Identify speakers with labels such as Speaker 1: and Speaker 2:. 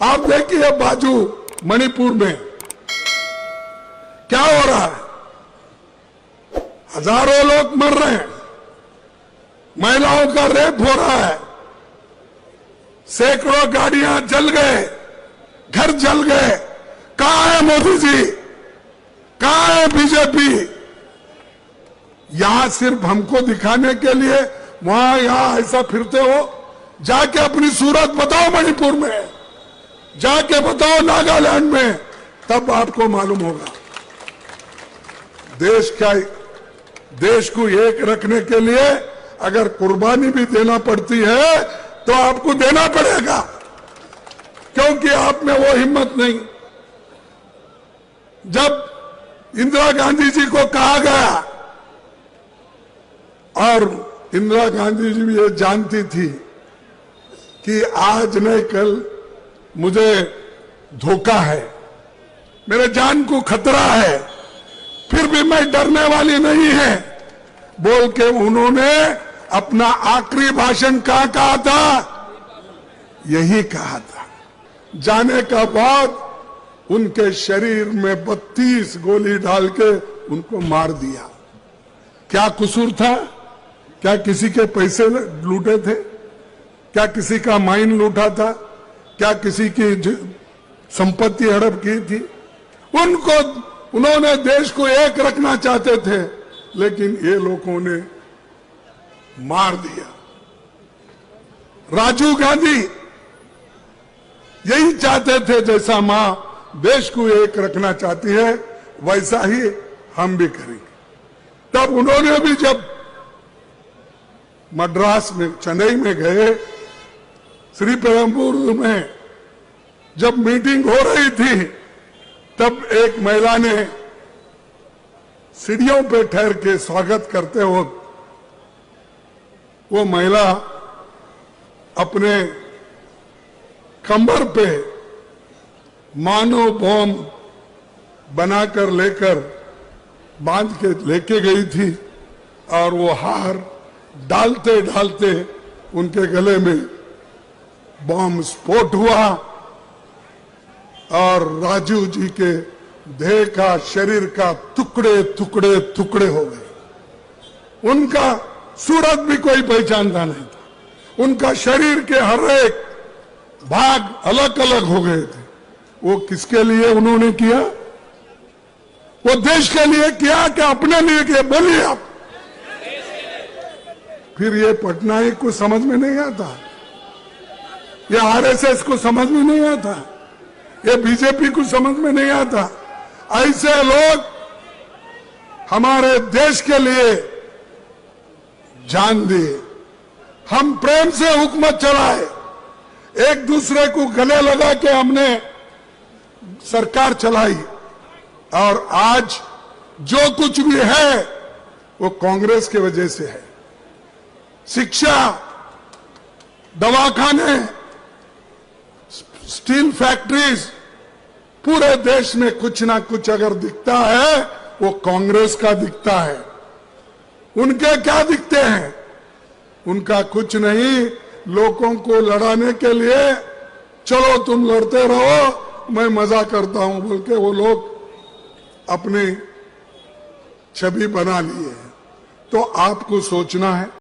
Speaker 1: आप देखिए बाजू मणिपुर में क्या हो रहा है, हजारों लोग मर रहे हैं, महिलाओं का रेप हो रहा है, सैकड़ों गाड़ियां जल गए, घर जल गए। कहां है मोदी जी, कहां है बीजेपी? यहां सिर्फ हमको दिखाने के लिए वहां यहां ऐसा फिरते हो। जाके अपनी सूरत बताओ मणिपुर में, जाके बताओ नागालैंड में, तब आपको मालूम होगा। देश को एक रखने के लिए अगर कुर्बानी भी देना पड़ती है तो आपको देना पड़ेगा, क्योंकि आप में वो हिम्मत नहीं। जब इंदिरा गांधी जी को कहा गया, और इंदिरा गांधी जी भी ये जानती थी कि आज नहीं कल मुझे धोखा है, मेरे जान को खतरा है, फिर भी मैं डरने वाली नहीं है बोल के उन्होंने अपना आखिरी भाषण कहा था, यही कहा था। जाने का बाद उनके शरीर में 32 गोली डाल के उनको मार दिया। क्या कसूर था? क्या किसी के पैसे लूटे थे? क्या किसी का माइन लूटा था? क्या किसी की संपत्ति हड़प की थी? उन्होंने देश को एक रखना चाहते थे, लेकिन ये लोगों ने मार दिया। राजीव गांधी यही चाहते थे, जैसा मां देश को एक रखना चाहती है वैसा ही हम भी करेंगे। तब उन्होंने भी जब मद्रास में, चेन्नई में गए, श्रीपेरुम्बदूर में जब मीटिंग हो रही थी, तब एक महिला ने सीढ़ियों पे ठहर के स्वागत करते वक्त वो महिला अपने कमर पे मानो बम बनाकर लेकर बांध के लेके गई थी, और वो हार डालते डालते उनके गले में बम स्फोट हुआ और राजीव जी के देह का, शरीर का टुकड़े टुकड़े टुकड़े हो गए। उनका सूरत भी कोई पहचानता नहीं था, उनका शरीर के हर एक भाग अलग अलग हो गए थे। वो किसके लिए उन्होंने किया? वो देश के लिए किया कि अपने लिए किया? बोलिए आप। फिर ये पटनायक को समझ में नहीं आता, ये आरएसएस को समझ में नहीं आता, ये बीजेपी को समझ में नहीं आता। ऐसे लोग हमारे देश के लिए जान दिए। हम प्रेम से हुकूमत चलाए, एक दूसरे को गले लगा के हमने सरकार चलाई, और आज जो कुछ भी है वो कांग्रेस की वजह से है। शिक्षा, दवाखाने, स्टील फैक्ट्रीज, पूरे देश में कुछ ना कुछ अगर दिखता है वो कांग्रेस का दिखता है। उनके क्या दिखते हैं? उनका कुछ नहीं। लोगों को लड़ाने के लिए चलो तुम लड़ते रहो, मैं मजा करता हूं बोल के वो लोग अपनी छवि बना लिए हैं। तो आपको सोचना है।